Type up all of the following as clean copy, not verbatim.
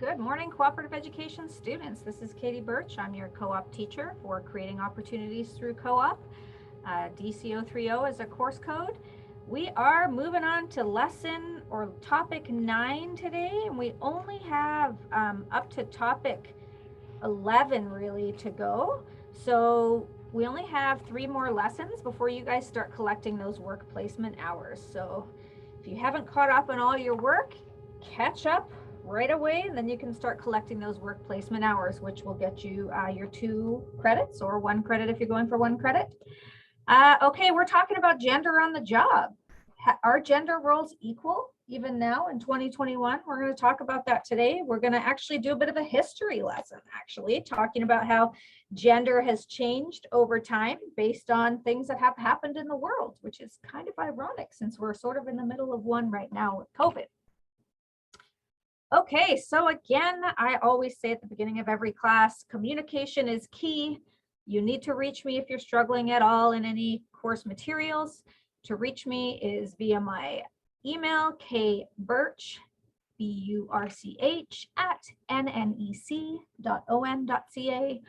Good morning, cooperative education students. This is Katie Birch. I'm your co-op teacher for creating opportunities through co-op. DC030 is a course code. We are moving on to lesson or topic 9 today, and we only have up to topic 11 really to go. So we only have 3 more lessons before you guys start collecting those work placement hours. So if you haven't caught up on all your work, catch up right away, and then you can start collecting those work placement hours, which will get you your 2 credits or 1 credit if you're going for 1 credit. Okay, we're talking about gender on the job. Are gender roles equal even now in 2021? We're going to talk about that today. We're going to actually do a bit of a history lesson, actually, talking about how gender has changed over time based on things that have happened in the world, which is kind of ironic since we're sort of in the middle of one right now with COVID. Okay, so again, I always say at the beginning of every class, communication is key. You need to reach me if you're struggling at all in any course materials. To reach me is via my email, kbirch, B-U-R-C-H, @nnec.on.ca,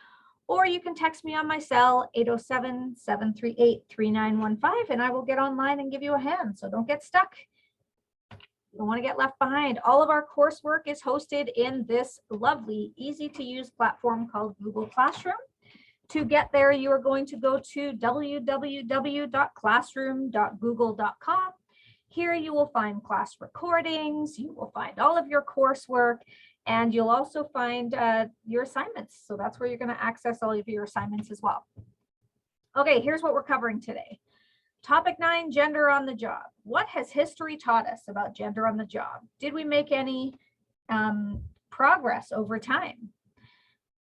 or you can text me on my cell, 807-738-3915, and I will get online and give you a hand, so don't get stuck. You don't want to get left behind. All of our coursework is hosted in this lovely, easy to use platform called Google Classroom. To get there, you are going to go to www.classroom.google.com. Here you will find class recordings, you will find all of your coursework, and you'll also find your assignments. So that's where you're going to access all of your assignments as well. Okay, here's what we're covering today. Topic 9, gender on the job. What has history taught us about gender on the job? Did we make any progress over time?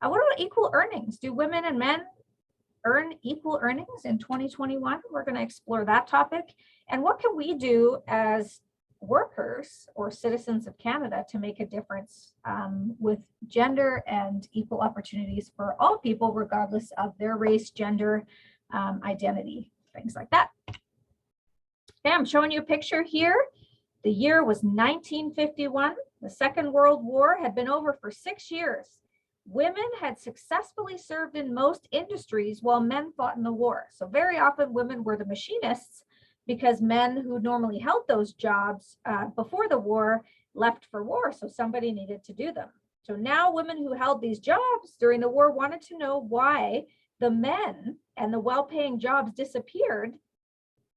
What about equal earnings? Do women and men earn equal earnings in 2021? We're going to explore that topic. And what can we do as workers or citizens of Canada to make a difference with gender and equal opportunities for all people, regardless of their race, gender, identity, things like that. Okay, I'm showing you a picture here. The year was 1951. The Second World War had been over for 6 years. Women had successfully served in most industries while men fought in the war. So very often women were the machinists because men who normally held those jobs before the war left for war. So somebody needed to do them. So now women who held these jobs during the war wanted to know why the men and the well-paying jobs disappeared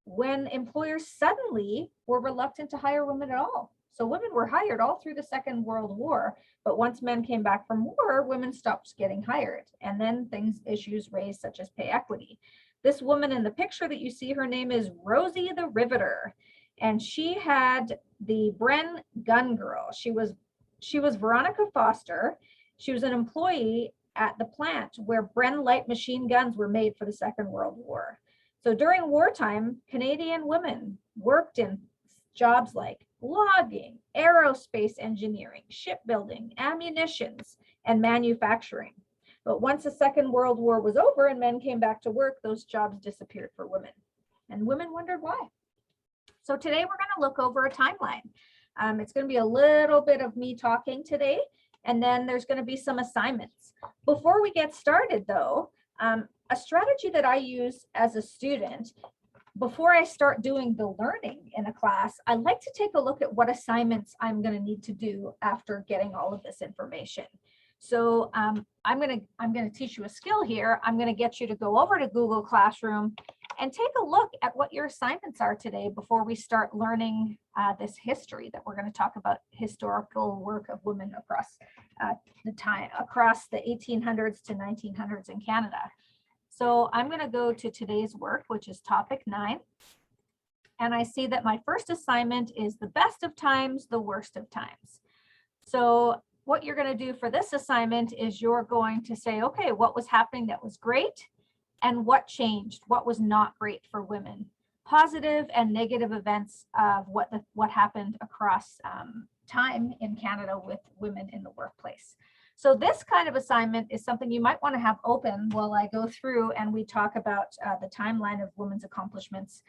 when employers suddenly were reluctant to hire women at all. So women were hired all through the Second World War, but once men came back from war, women stopped getting hired. And then issues raised such as pay equity. This woman in the picture that you see, her name is Rosie the Riveter, and she had the Bren Gun Girl. She was Veronica Foster. She was an employee at the plant where Bren light machine guns were made for the Second World War. So during wartime, Canadian women worked in jobs like logging, aerospace engineering, shipbuilding, ammunitions, and manufacturing. But once the Second World War was over and men came back to work, those jobs disappeared for women. And women wondered why. So today we're going to look over a timeline. It's going to be a little bit of me talking today, and then there's going to be some assignments. Before we get started, though, a strategy that I use as a student, before I start doing the learning in a class, I like to take a look at what assignments I'm going to need to do after getting all of this information. So I'm going to teach you a skill here. I'm going to get you to go over to Google Classroom and take a look at what your assignments are today before we start learning this history that we're going to talk about, historical work of women across across the 1800s to 1900s in Canada. So I'm going to go to today's work, which is topic 9. And I see that my first assignment is the best of times, the worst of times. So what you're going to do for this assignment is you're going to say, okay, what was happening that was great and what changed? What was not great for women? Positive and negative events of what happened across time in Canada with women in the workplace. So this kind of assignment is something you might want to have open while I go through and we talk about the timeline of women's accomplishments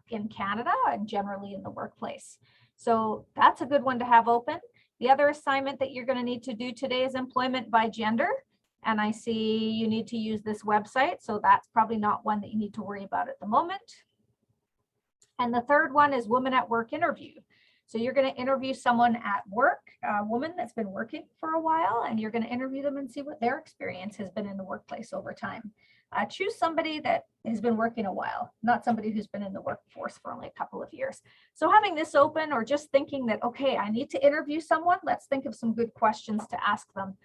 in Canada and generally in the workplace. So that's a good one to have open. The other assignment that you're going to need to do today is employment by gender. And I see you need to use this website, so that's probably not one that you need to worry about at the moment. And the third one is woman at work interview. So you're going to interview someone at work, a woman that's been working for a while, and you're going to interview them and see what their experience has been in the workplace over time. Choose somebody that has been working a while, not somebody who's been in the workforce for only a couple of years. So having this open, or just thinking that, okay, I need to interview someone, let's think of some good questions to ask them.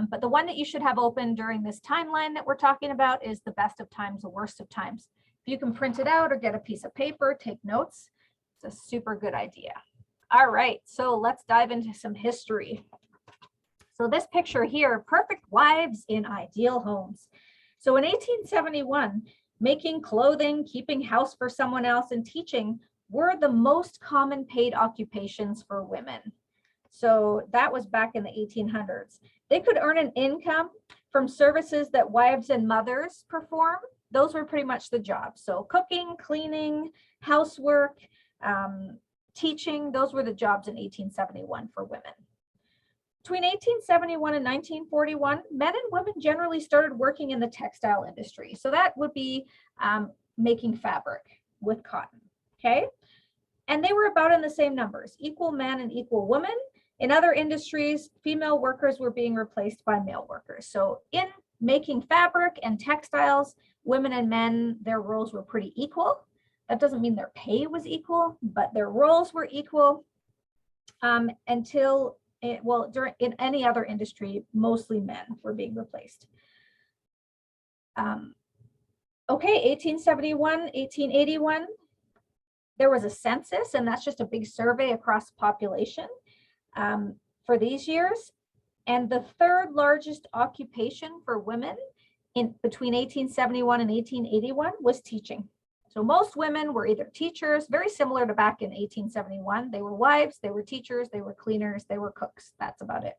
But the one that you should have open during this timeline that we're talking about is the best of times, the worst of times. If you can print it out or get a piece of paper, take notes, it's a super good idea. All right, so let's dive into some history. So this picture here, perfect wives in ideal homes. So in 1871, making clothing, keeping house for someone else, and teaching were the most common paid occupations for women. So that was back in the 1800s. They could earn an income from services that wives and mothers perform. Those were pretty much the jobs. So cooking, cleaning, housework, teaching, those were the jobs in 1871 for women. Between 1871 and 1941, men and women generally started working in the textile industry. So that would be making fabric with cotton, okay? And they were about in the same numbers, equal men and equal women. In other industries, female workers were being replaced by male workers. So in making fabric and textiles, women and men, their roles were pretty equal. That doesn't mean their pay was equal, but their roles were equal until, in any other industry, mostly men were being replaced. Okay, 1871, 1881, there was a census, and that's just a big survey across the population for these years. And the third largest occupation for women between 1871 and 1881 was teaching. So most women were either teachers, very similar to back in 1871. They were wives, they were teachers, they were cleaners, they were cooks. That's about it.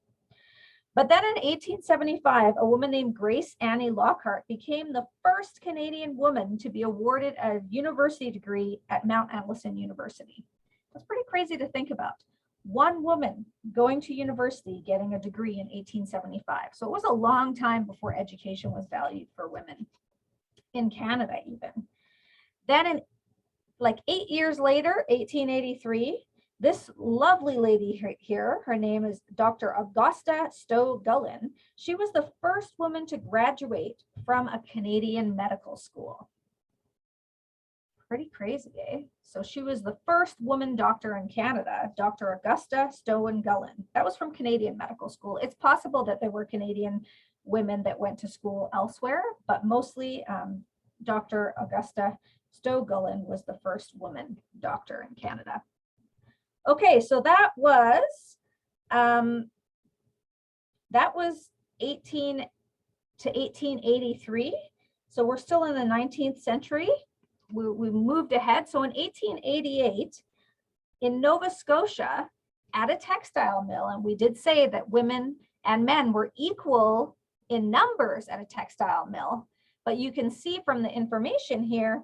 But then in 1875, a woman named Grace Annie Lockhart became the first Canadian woman to be awarded a university degree at Mount Allison University. That's pretty crazy to think about. One woman going to university getting a degree in 1875. So it was a long time before education was valued for women in Canada even. Then in like 8 years later, 1883, this lovely lady here, her name is Dr. Augusta Stowe-Gullin. She was the first woman to graduate from a Canadian medical school. Pretty crazy, eh? So she was the first woman doctor in Canada, Dr. Augusta Stowe-Gullin. That was from Canadian medical school. It's possible that there were Canadian women that went to school elsewhere, but mostly Dr. Augusta Stowe-Gullin was the first woman doctor in Canada. Okay, so that was 18 to 1883. So we're still in the 19th century. We moved ahead. So in 1888, in Nova Scotia, at a textile mill, and we did say that women and men were equal in numbers at a textile mill, but you can see from the information here,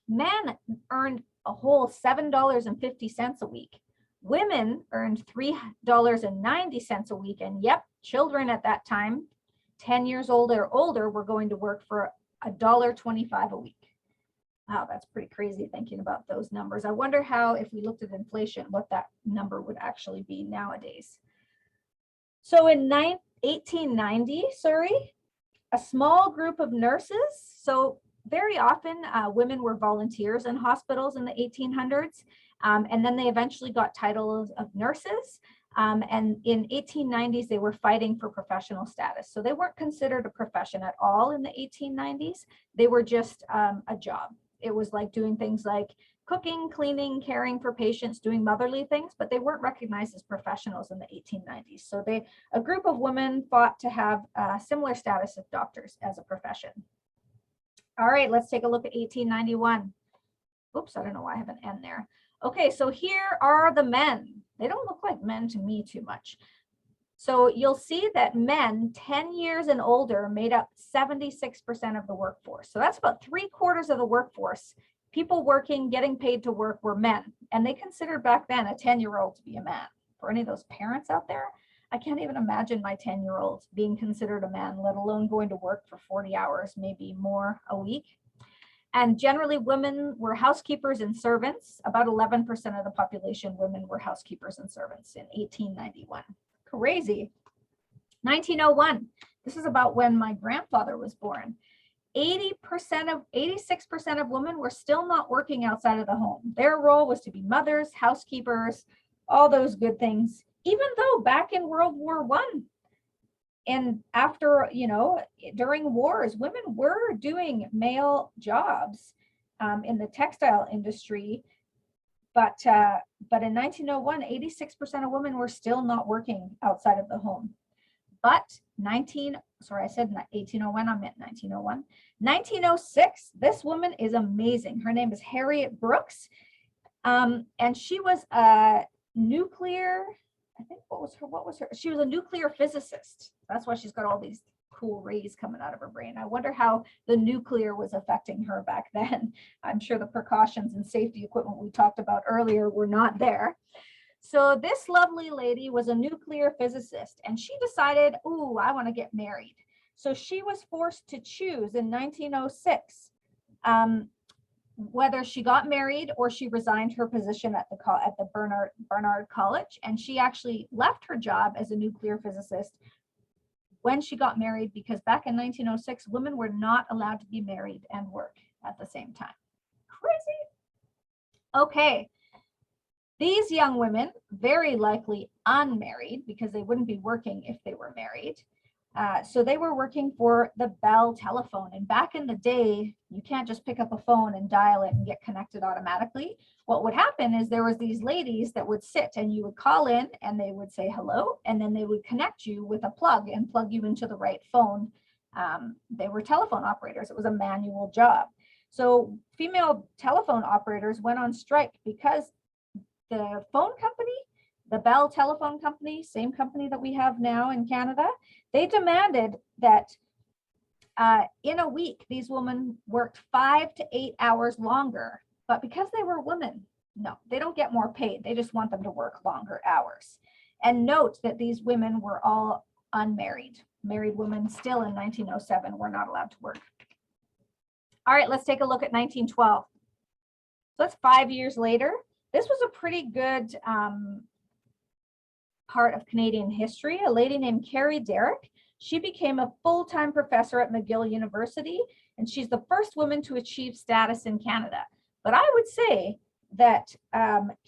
men earned a whole $7.50 a week. Women earned $3.90 a week. And yep, children at that time, 10 years old or older, were going to work for $1.25 a week. Wow, that's pretty crazy thinking about those numbers. I wonder how, if we looked at inflation, what that number would actually be nowadays. So in 1890, a small group of nurses, so very often women were volunteers in hospitals in the 1800s, and then they eventually got titles of nurses. And in 1890s, they were fighting for professional status. So they weren't considered a profession at all in the 1890s. They were just a job. It was like doing things like cooking, cleaning, caring for patients, doing motherly things, but they weren't recognized as professionals in the 1890s. So a group of women fought to have similar status of doctors as a profession. All right, let's take a look at 1891. Oops, I don't know why I have an N there. Okay, so here are the men. They don't look like men to me too much. So you'll see that men 10 years and older made up 76% of the workforce. So that's about 3/4 of the workforce. People working, getting paid to work were men. And they considered back then a 10-year-old to be a man. for any of those parents out there, I can't even imagine my 10-year-old being considered a man, let alone going to work for 40 hours, maybe more a week. And generally women were housekeepers and servants. About 11% of the population, women were housekeepers and servants in 1891. Crazy. 1901, this is about when my grandfather was born. 86% of women were still not working outside of the home. Their role was to be mothers, housekeepers, all those good things, even though back in World War I and after, during wars, women were doing male jobs in the textile industry. But in 1901, 86% of women were still not working outside of the home. But 1801, I meant 1901. 1906, this woman is amazing. Her name is Harriet Brooks. And she was a nuclear, she was a nuclear physicist. That's why she's got all these cool rays coming out of her brain. I wonder how the nuclear was affecting her back then. I'm sure the precautions and safety equipment we talked about earlier were not there. So this lovely lady was a nuclear physicist, and she decided, ooh, I want to get married. So she was forced to choose in 1906 whether she got married or she resigned her position at the Barnard College. And she actually left her job as a nuclear physicist when she got married, because back in 1906, women were not allowed to be married and work at the same time. Crazy. Okay. These young women, very likely unmarried, because they wouldn't be working if they were married. So they were working for the Bell Telephone. And back in the day, you can't just pick up a phone and dial it and get connected automatically. What would happen is there was these ladies that would sit and you would call in and they would say hello, and then they would connect you with a plug and plug you into the right phone. They were telephone operators. It was a manual job. So female telephone operators went on strike because the phone company, the Bell Telephone Company, same company that we have now in Canada, they demanded that in a week, these women worked 5 to 8 hours longer. But because they were women, no, they don't get more paid. They just want them to work longer hours. And note that these women were all unmarried. Married women still in 1907 were not allowed to work. All right, let's take a look at 1912. So that's 5 years later. This was a pretty good part of Canadian history. A lady named Carrie Derrick, she became a full-time professor at McGill University, and she's the first woman to achieve status in Canada. But I would say that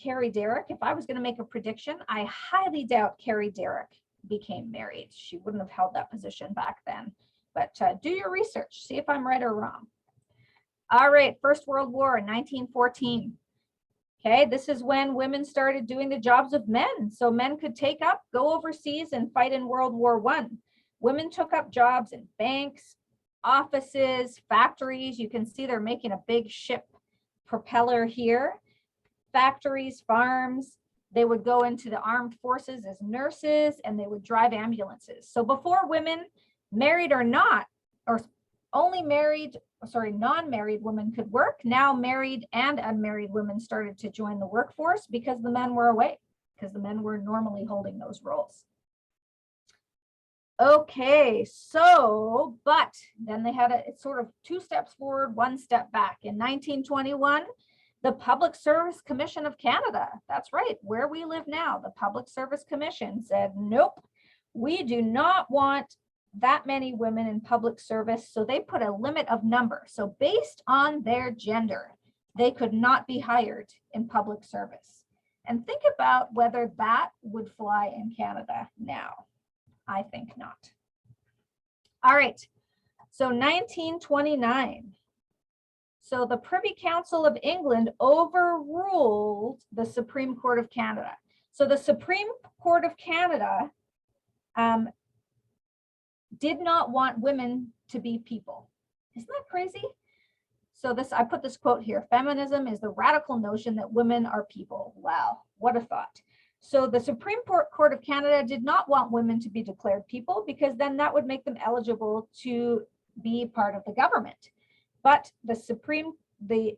Carrie Derrick, if I was going to make a prediction, I highly doubt Carrie Derrick became married. She wouldn't have held that position back then. But do your research, see if I'm right or wrong. All right, First World War in 1914. Okay, this is when women started doing the jobs of men. So men could go overseas and fight in World War I. Women took up jobs in banks, offices, factories. You can see they're making a big ship propeller here. Factories, farms. They would go into the armed forces as nurses, and they would drive ambulances. So before women, married or not, or only non-married women could work. Now married and unmarried women started to join the workforce because the men were away, because the men were normally holding those roles. Okay, so, but then they had it's sort of 2 steps forward, 1 step back. In 1921, the Public Service Commission of Canada, that's right, where we live now, the Public Service Commission said, nope, we do not want that many women in public service. So they put a limit of number. So based on their gender, they could not be hired in public service. And think about whether that would fly in Canada now. I think not. All right, so 1929. So the Privy Council of England overruled the Supreme Court of Canada. So the Supreme Court of Canada did not want women to be people. Isn't that crazy? So I put this quote here: feminism is the radical notion that women are people. Wow, what a thought. So the Supreme Court of Canada did not want women to be declared people, because then that would make them eligible to be part of the government. But the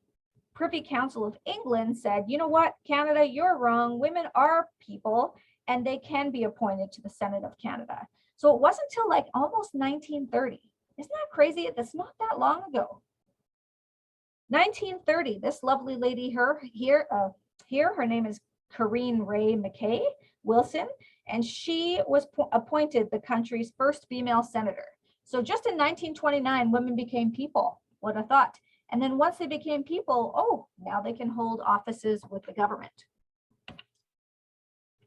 Privy Council of England said, you know what, Canada, you're wrong. Women are people. and they can be appointed to the Senate of Canada. So it wasn't until like almost 1930. Isn't that crazy? That's not that long ago. 1930, this lovely lady here, her name is Corinne Ray McKay Wilson, and she was appointed the country's first female senator. So just in 1929, women became people. What a thought. And then once they became people, oh, now they can hold offices with the government.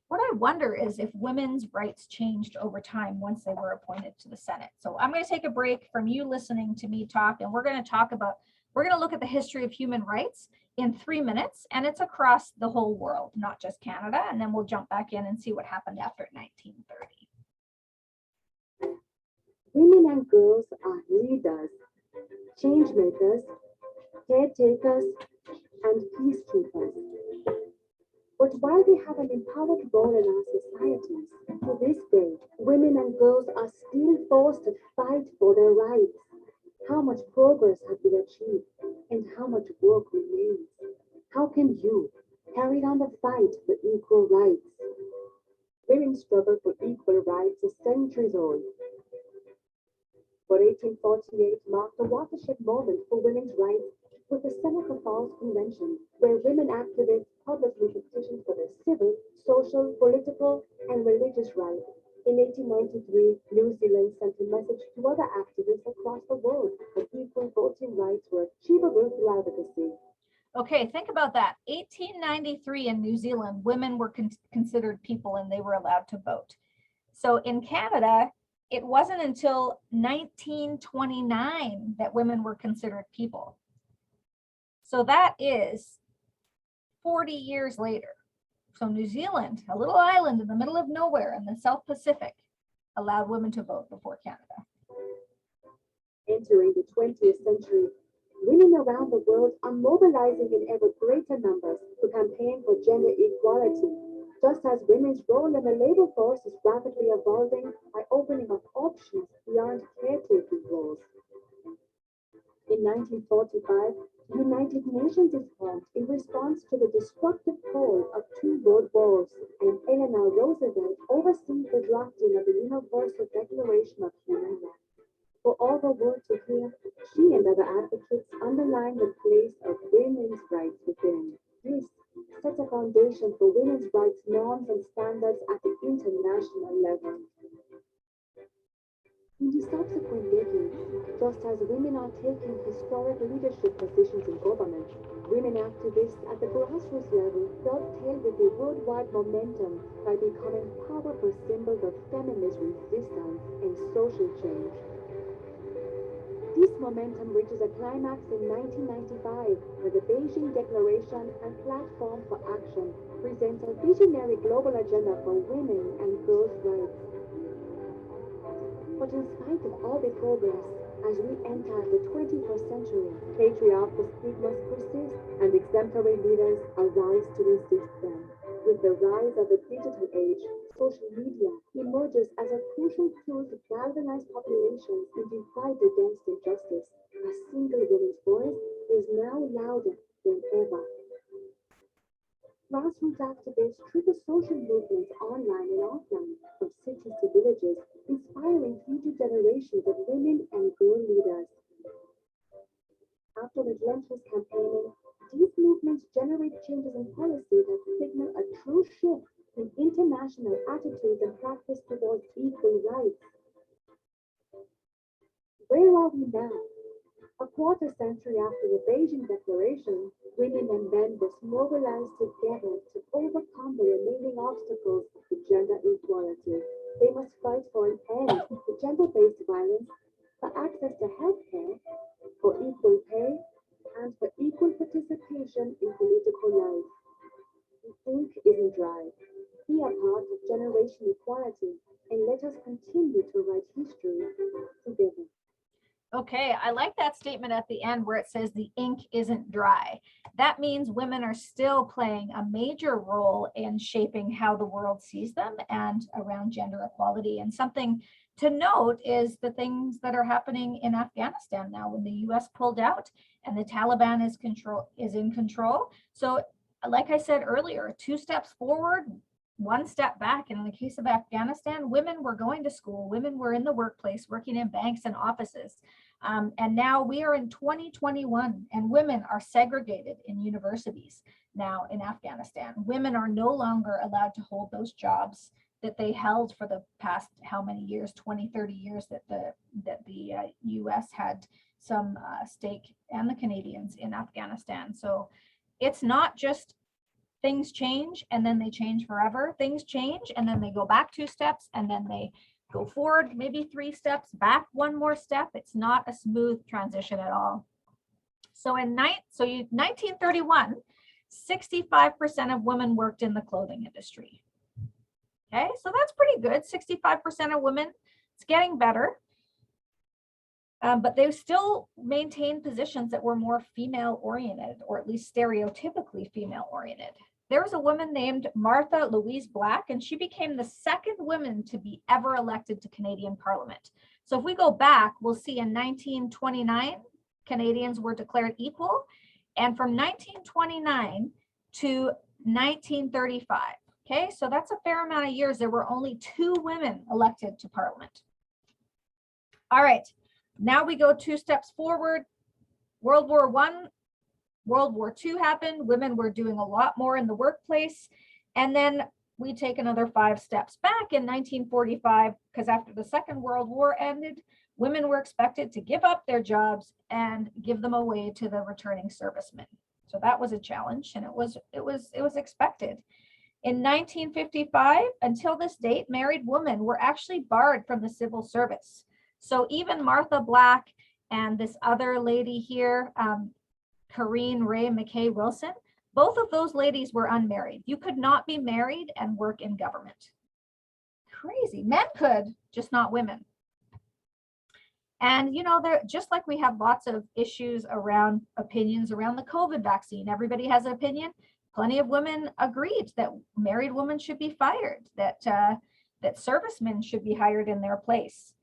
What I wonder is if women's rights changed over time once they were appointed to the Senate. So I'm going to take a break from you listening to me talk, and we're going to look at the history of human rights in 3 minutes, and it's across the whole world, not just Canada. And then we'll jump back in and see what happened after 1930. Women and girls are leaders, change makers, caretakers, and peacekeepers. But while they have an empowered role in our societies, to this day, women and girls are still forced to fight for their rights. How much progress have we achieved, and how much work remains? How can you carry on the fight for equal rights? Women's struggle for equal rights is centuries old. But 1848 marked a watershed moment for women's rights with the Seneca Falls Convention, where women activists publicly petitioned for their civil, social, political, and religious rights. In 1893, New Zealand sent a message to other activists across the world that equal voting rights were achievable through advocacy. Okay, think about that. 1893 in New Zealand, women were considered people and they were allowed to vote. So in Canada, it wasn't until 1929 that women were considered people. So that is 40 years later. So New Zealand, a little island in the middle of nowhere in the South Pacific, allowed women to vote before Canada. Entering the 20th century, women around the world are mobilizing in ever greater numbers to campaign for gender equality, just as women's role in the labor force is rapidly evolving by opening up options beyond caretaking roles. In 1945, the United Nations is formed in response to the destructive toll of 2 world wars, and Eleanor Roosevelt oversees the drafting of the Universal Declaration of Human Rights. For all the world to hear, she and other advocates underline the place of women's rights within. This sets a foundation for women's rights norms and standards at the international level. In the subsequent decades, just as women are taking historic leadership positions in government, women activists at the grassroots level dovetail with the worldwide momentum by becoming powerful symbols of feminist resistance and social change. This momentum reaches a climax in 1995, where the Beijing Declaration and Platform for Action presents a visionary global agenda for women and girls' rights. But in spite of all the progress, as we enter the 21st century, patriarchal stigmas persist and exemplary leaders arise to resist them. With the rise of the digital age, social media emerges as a crucial tool to galvanize populations in the fight against injustice. A single woman's voice is now louder than ever. Grassroots activists trigger social movements online and offline, from cities to villages, inspiring future generations of women and girl leaders. After relentless campaigning, these movements generate changes in policy that signal a true shift in international attitudes and practice towards equal rights. Where are we now? A quarter century after the Beijing Declaration, women and men must mobilize together to overcome the remaining obstacles to gender equality. They must fight for an end to gender-based violence, for access to health care, for equal pay, and for equal participation in political life. The ink isn't dry. Be a part of generation equality, and let us continue to write history together. Okay, I like that statement at the end where it says the ink isn't dry. That means women are still playing a major role in shaping how the world sees them and around gender equality. And something to note is the things that are happening in Afghanistan now when the US pulled out and the Taliban is in control. So like I said earlier, 2 steps forward, one step back. And in the case of Afghanistan, women were going to school, women were in the workplace, working in banks and offices. And now we are in 2021 and women are segregated in universities now in Afghanistan. Women are no longer allowed to hold those jobs that they held for the past how many years, 20, 30 years that the US had some stake, and the Canadians in Afghanistan. So it's not just things change and then they change forever. Things change and then they go back 2 steps and then they go forward maybe 3 steps, back 1 more step. It's not a smooth transition at all. So in 1931, 65% of women worked in the clothing industry. Okay, so that's pretty good. 65% of women. It's getting better. But they still maintained positions that were more female oriented, or at least stereotypically female oriented. There was a woman named Martha Louise Black, and she became the 2nd woman to be ever elected to Canadian Parliament. So if we go back, we'll see in 1929, Canadians were declared equal. And from 1929 to 1935, okay, so that's a fair amount of years, there were only 2 women elected to Parliament. All right, now we go 2 steps forward. World War I, World War II happened. Women were doing a lot more in the workplace. And then we take another 5 steps back in 1945, because after the Second World War ended, women were expected to give up their jobs and give them away to the returning servicemen. So that was a challenge, and it was expected. In 1955, until this date, married women were actually barred from the civil service. So even Martha Black and this other lady here, Corrine Ray McKay Wilson, both of those ladies were unmarried. You could not be married and work in government. Crazy. Men could, just not women. And, you know, they're just like we have lots of issues around opinions around the COVID vaccine. Everybody has an opinion. Plenty of women agreed that married women should be fired, that servicemen should be hired in their place.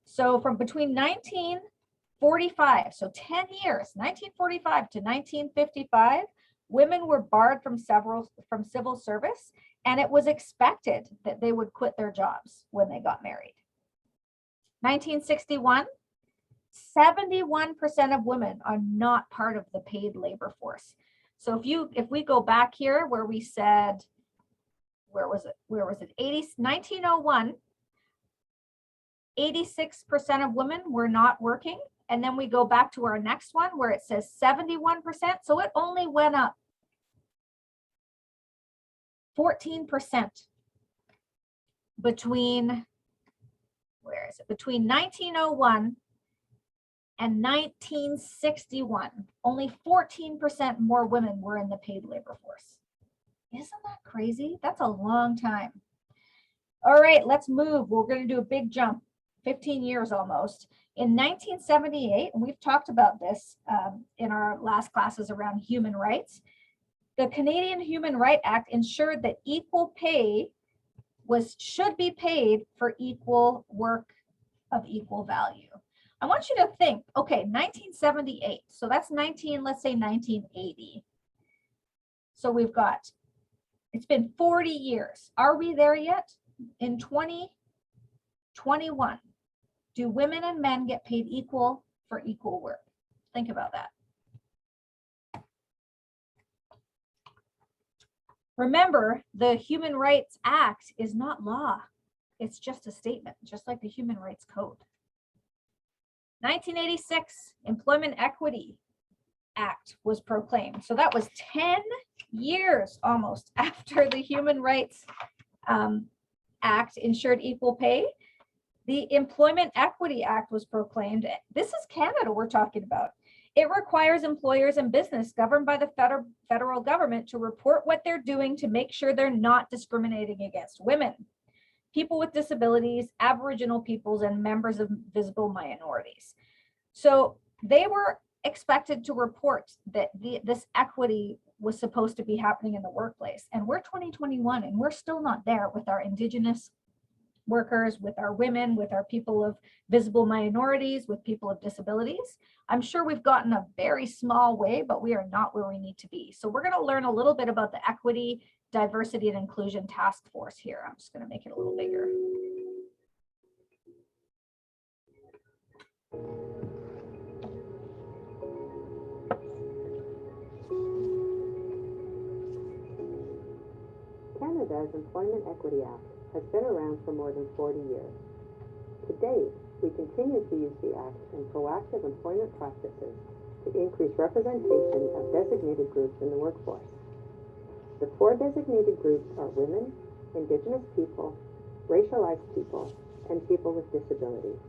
So from between 1945, so 10 years, 1945 to 1955, women were barred from civil service, and it was expected that they would quit their jobs when they got married. 1961, 71% of women are not part of the paid labor force. So if we go back here where we said, where was it? 1901, 86% of women were not working. And then we go back to our next one where it says 71%. So it only went up 14% between, where is it? Between 1901 and 1961, only 14% more women were in the paid labor force. Isn't that crazy? That's a long time. All right, let's move. We're going to do a big jump, 15 years almost. In 1978, and we've talked about this in our last classes around human rights, the Canadian Human Rights Act ensured that equal pay should be paid for equal work of equal value. I want you to think, okay, 1978, so that's let's say 1980. So we've got, it's been 40 years. Are we there yet? In 2021, do women and men get paid equal for equal work? Think about that. Remember, the Human Rights Act is not law. It's just a statement, just like the Human Rights Code. 1986, Employment Equity Act was proclaimed. So that was 10 years almost after the Human Rights Act ensured equal pay. The Employment Equity Act was proclaimed. This is Canada we're talking about. It requires employers and business governed by the federal government to report what they're doing to make sure they're not discriminating against women, people with disabilities, Aboriginal peoples, and members of visible minorities. So they were expected to report that this equity was supposed to be happening in the workplace. And we're 2021 and we're still not there with our Indigenous workers, with our women, with our people of visible minorities, with people of disabilities. I'm sure we've gotten a very small way, but we are not where we need to be. So we're going to learn a little bit about the equity Diversity and Inclusion Task Force here. I'm just going to make it a little bigger. Canada's Employment Equity Act has been around for more than 40 years. To date, we continue to use the Act in proactive employment practices to increase representation of designated groups in the workforce. The 4 designated groups are women, Indigenous people, racialized people, and people with disabilities.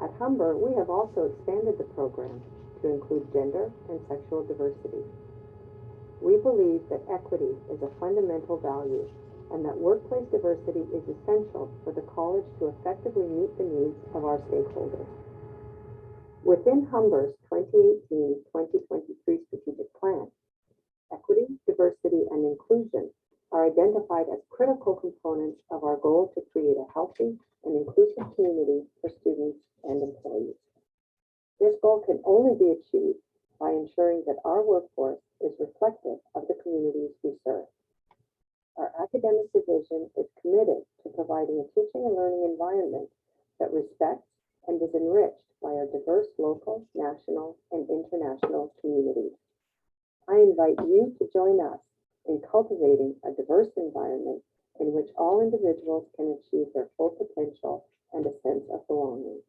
At Humber, we have also expanded the program to include gender and sexual diversity. We believe that equity is a fundamental value and that workplace diversity is essential for the college to effectively meet the needs of our stakeholders. Within Humber's 2018-2023 strategic plan, equity, diversity, and inclusion are identified as critical components of our goal to create a healthy and inclusive community for students and employees. This goal can only be achieved by ensuring that our workforce is reflective of the communities we serve. Our academic division is committed to providing a teaching and learning environment that respects and is enriched by our diverse local, national, and international communities. I invite you to join us in cultivating a diverse environment in which all individuals can achieve their full potential and a sense of belonging.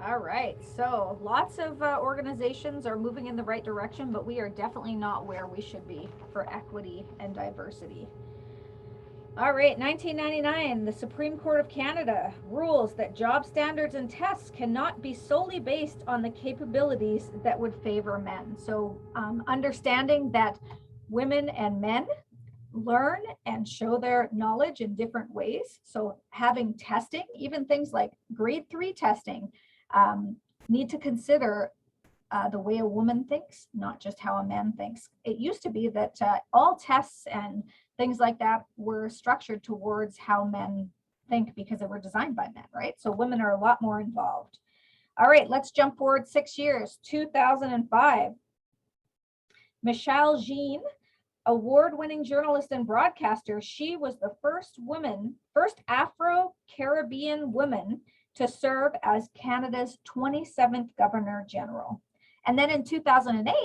All right, so lots of organizations are moving in the right direction, but we are definitely not where we should be for equity and diversity. All right, 1999, the Supreme Court of Canada rules that job standards and tests cannot be solely based on the capabilities that would favor men. So understanding that women and men learn and show their knowledge in different ways. So having testing, even things like grade 3 testing, need to consider the way a woman thinks, not just how a man thinks. It used to be that all tests and things like that were structured towards how men think because they were designed by men, right? So women are a lot more involved. All right, let's jump forward 6 years, 2005. Michelle Jean, award-winning journalist and broadcaster, she was the first Afro-Caribbean woman to serve as Canada's 27th Governor General. And then in 2008,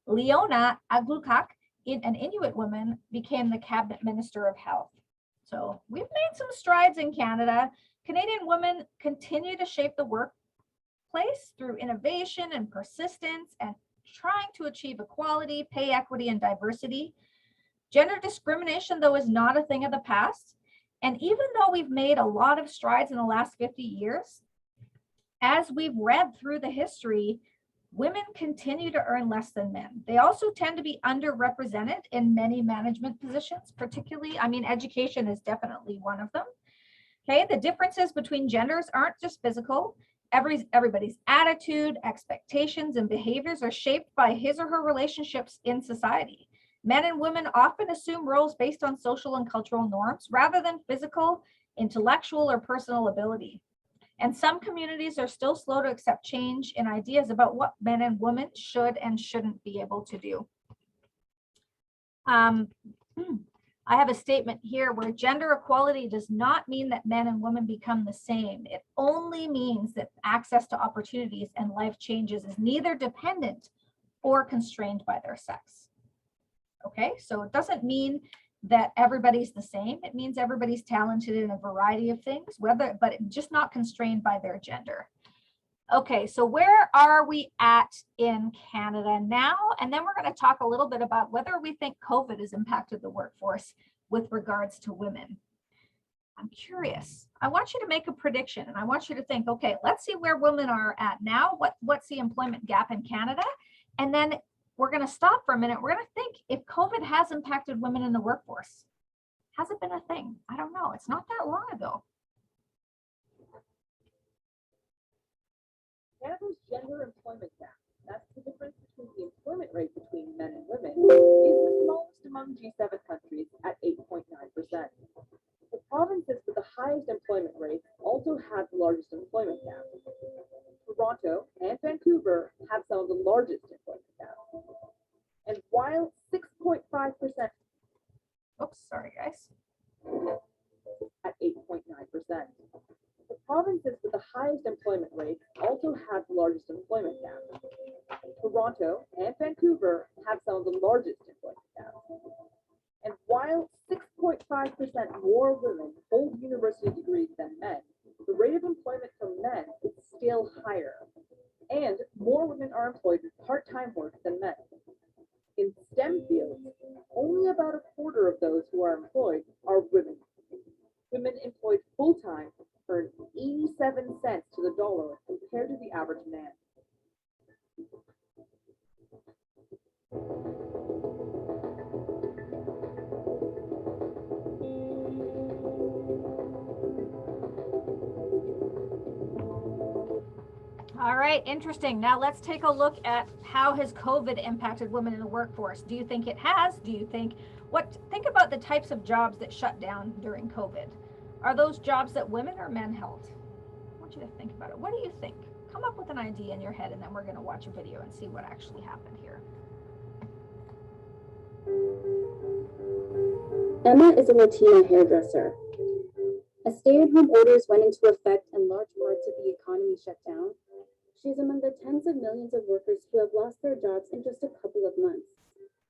Leona Aglukkaq, an Inuit woman, became the Cabinet Minister of Health. So we've made some strides in Canada. Canadian women continue to shape the workplace through innovation and persistence and trying to achieve equality, pay equity, and diversity. Gender discrimination, though, is not a thing of the past. And even though we've made a lot of strides in the last 50 years, as we've read through the history, women continue to earn less than men. They also tend to be underrepresented in many management positions, particularly, education is definitely one of them. Okay, the differences between genders aren't just physical. Everybody's attitude, expectations, and behaviors are shaped by his or her relationships in society. Men and women often assume roles based on social and cultural norms rather than physical, intellectual, or personal ability. And some communities are still slow to accept change in ideas about what men and women should and shouldn't be able to do. I have a statement here where gender equality does not mean that men and women become the same. It only means that access to opportunities and life changes is neither dependent or constrained by their sex. Okay, so it doesn't mean that everybody's the same. It means everybody's talented in a variety of things, but just not constrained by their gender. Okay, so where are we at in Canada now? And then we're going to talk a little bit about whether we think COVID has impacted the workforce with regards to women. I'm curious. I want you to make a prediction, and I want you to think, okay, let's see where women are at now. What's the employment gap in Canada? And then we're going to stop for a minute. We're going to think if COVID has impacted women in the workforce. Has it been a thing? I don't know. It's not that long ago. Canada's gender employment gap, that's the difference between the employment rate between men and women, is the smallest among G7 countries at 8.9%. The provinces with the highest employment rates also have the largest employment gap. Toronto and Vancouver have some of the largest employment gaps. And while 6.5% Oops, sorry, guys. at 8.9%. The provinces with the highest employment rates also have the largest employment gap. Toronto and Vancouver have some of the largest employment gaps. And while 6.5% more women hold university degrees than men, the rate of employment for men is still higher. And more women are employed in part-time work than men. In STEM fields, only about a quarter of those who are employed are women. Women employed full-time earn 87 cents to the dollar compared to the average man. All right, interesting. Now let's take a look at how has COVID impacted women in the workforce. Do you think it has? Do you think think about the types of jobs that shut down during COVID. Are those jobs that women or men held? I want you to think about it. What do you think? Come up with an idea in your head and then we're going to watch a video and see what actually happened here. Emma is a Latina hairdresser. As stay-at-home orders went into effect and large parts of the economy shut down, she is among the tens of millions of workers who have lost their jobs in just a couple of months.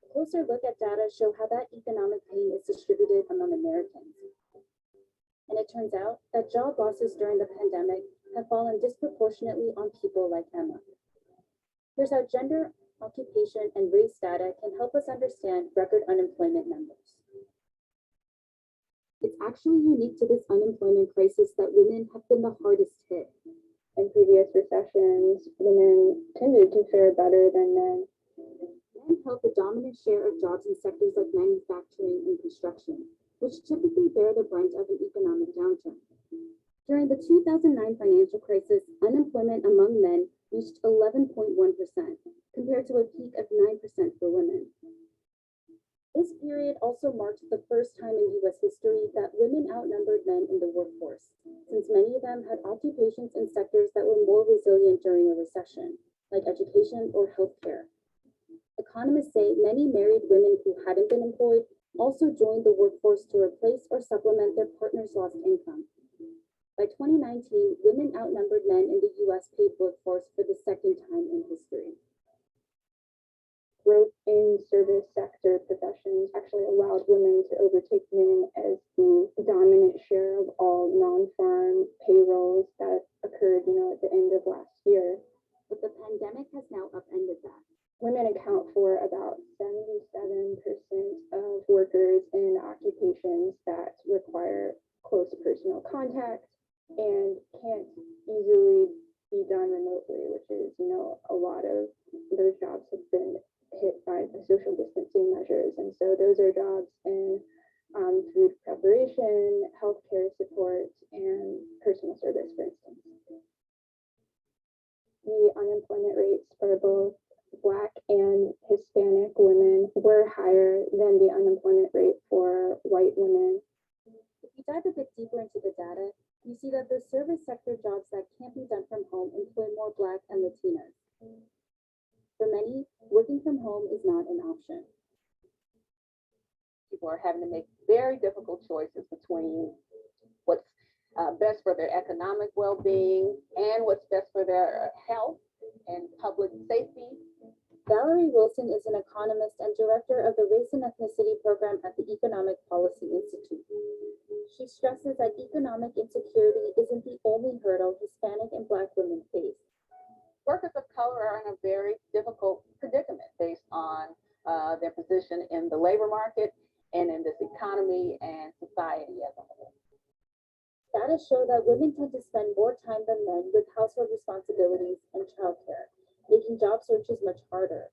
A closer look at data show how that economic pain is distributed among Americans. And it turns out that job losses during the pandemic have fallen disproportionately on people like Emma. Here's how gender, occupation, and race data can help us understand record unemployment numbers. It's actually unique to this unemployment crisis that women have been the hardest hit. In previous recessions, women tended to fare better than men. Men held the dominant share of jobs in sectors like manufacturing and construction, which typically bear the brunt of an economic downturn. During the 2009 financial crisis, unemployment among men reached 11.1%, compared to a peak of 9% for women. This period also marked the first time in U.S. history that women outnumbered men in the workforce, since many of them had occupations in sectors that were more resilient during a recession, like education or healthcare. Economists say many married women who hadn't been employed also joined the workforce to replace or supplement their partner's lost income. By 2019, women outnumbered men in the U.S. paid workforce for the second time in history. Growth in service sector professions actually allowed women to overtake men as the dominant share of all non-farm payrolls that occurred, at the end of last year. But the pandemic has now upended that. Women account for about 77% of workers in occupations that require close personal contact and can't easily be done remotely, which is, a lot of those jobs have been hit by the social distancing measures. And so those are jobs in food preparation, healthcare support, and personal service, for instance. The unemployment rates for both Black and Hispanic women were higher than the unemployment rate for white women. If you dive a bit deeper into the data, you see that the service sector jobs that can't be done from home employ more Black and Latinas. For many, working from home is not an option. People are having to make very difficult choices between what's best for their economic well-being and what's best for their health and public safety. Valerie Wilson is an economist and director of the Race and Ethnicity program at the Economic Policy Institute. She stresses that economic insecurity isn't the only hurdle Hispanic and Black women face. Workers of color are in a very difficult predicament based on their position in the labor market and in this economy and society as a whole. Data show that women tend to spend more time than men with household responsibilities and childcare, making job searches much harder.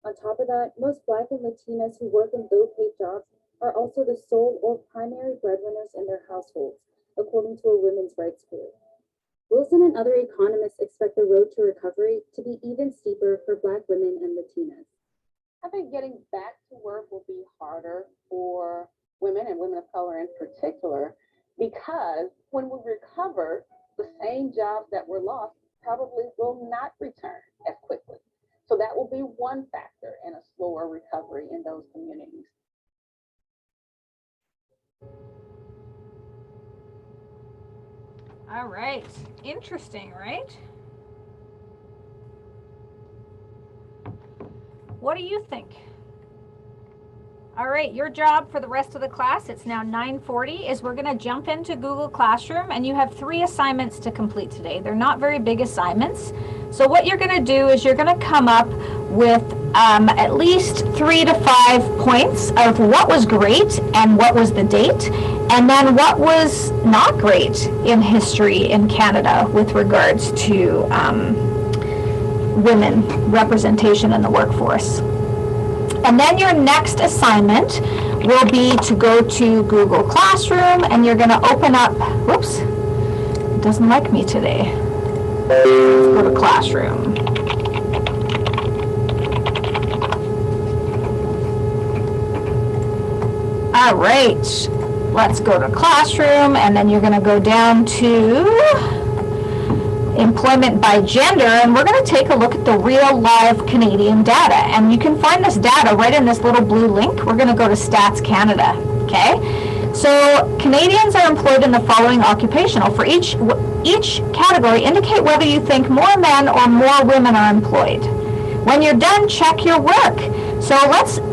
On top of that, most Black and Latinas who work in low-paid jobs are also the sole or primary breadwinners in their households, according to a women's rights group. Wilson and other economists expect the road to recovery to be even steeper for Black women and Latinas. I think getting back to work will be harder for women and women of color in particular, because when we recover, the same jobs that were lost probably will not return as quickly. So that will be one factor in a slower recovery in those communities. All right, interesting, right? What do you think? All right, your job for the rest of the class, it's now 9:40, is we're gonna jump into Google Classroom, and you have 3 assignments to complete today. They're not very big assignments. So what you're gonna do is you're gonna come up with at least 3 to 5 points of what was great and what was the date, and then what was not great in history in Canada with regards to women representation in the workforce. And then your next assignment will be to go to Google Classroom, and you're going to open up, whoops, it doesn't like me today. Let's go to Classroom. All right, let's go to Classroom, and then you're going to go down to employment by gender, and we're going to take a look at the real live Canadian data. And you can find this data right in this little blue link. We're going to go to Stats Canada, okay? So Canadians are employed in the following occupational. For each category, indicate whether you think more men or more women are employed. When you're done, check your work. So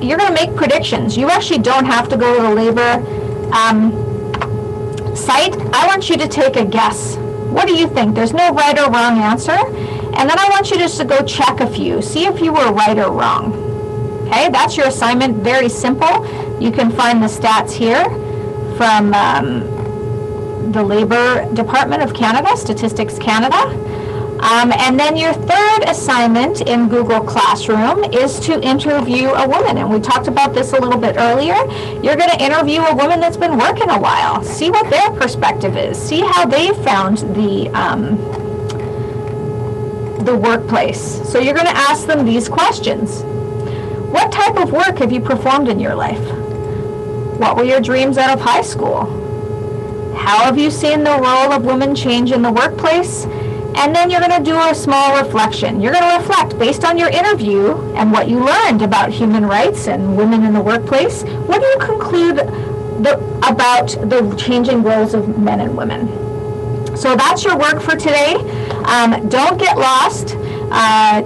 you're going to make predictions. You actually don't have to go to the labor site. I want you to take a guess. What do you think? There's no right or wrong answer. And then I want you just to go check a few. See if you were right or wrong. Okay, that's your assignment. Very simple. You can find the stats here from the Labor Department of Canada, Statistics Canada. And then your third assignment in Google Classroom is to interview a woman. And we talked about this a little bit earlier. You're going to interview a woman that's been working a while. See what their perspective is. See how they found the workplace. So you're going to ask them these questions. What type of work have you performed in your life? What were your dreams out of high school? How have you seen the role of women change in the workplace? And then you're going to do a small reflection. You're going to reflect based on your interview and what you learned about human rights and women in the workplace. What do you conclude about the changing roles of men and women? So that's your work for today. Don't get lost.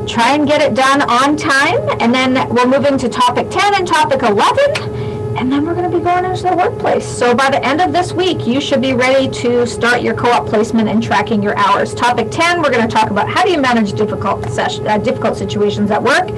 Try and get it done on time. And then we'll move into topic 10 and topic 11. And then we're going to be going into the workplace. So by the end of this week, you should be ready to start your co-op placement and tracking your hours. Topic 10, we're going to talk about how do you manage difficult situations at work.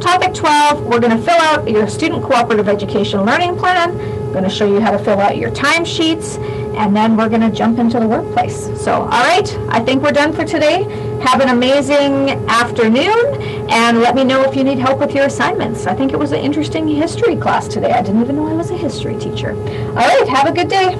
Topic 12, we're going to fill out your student cooperative education learning plan. I'm going to show you how to fill out your timesheets, and then we're going to jump into the workplace. So, all right, I think we're done for today. Have an amazing afternoon, and let me know if you need help with your assignments. I think it was an interesting history class today. I didn't even know I was a history teacher. All right, have a good day.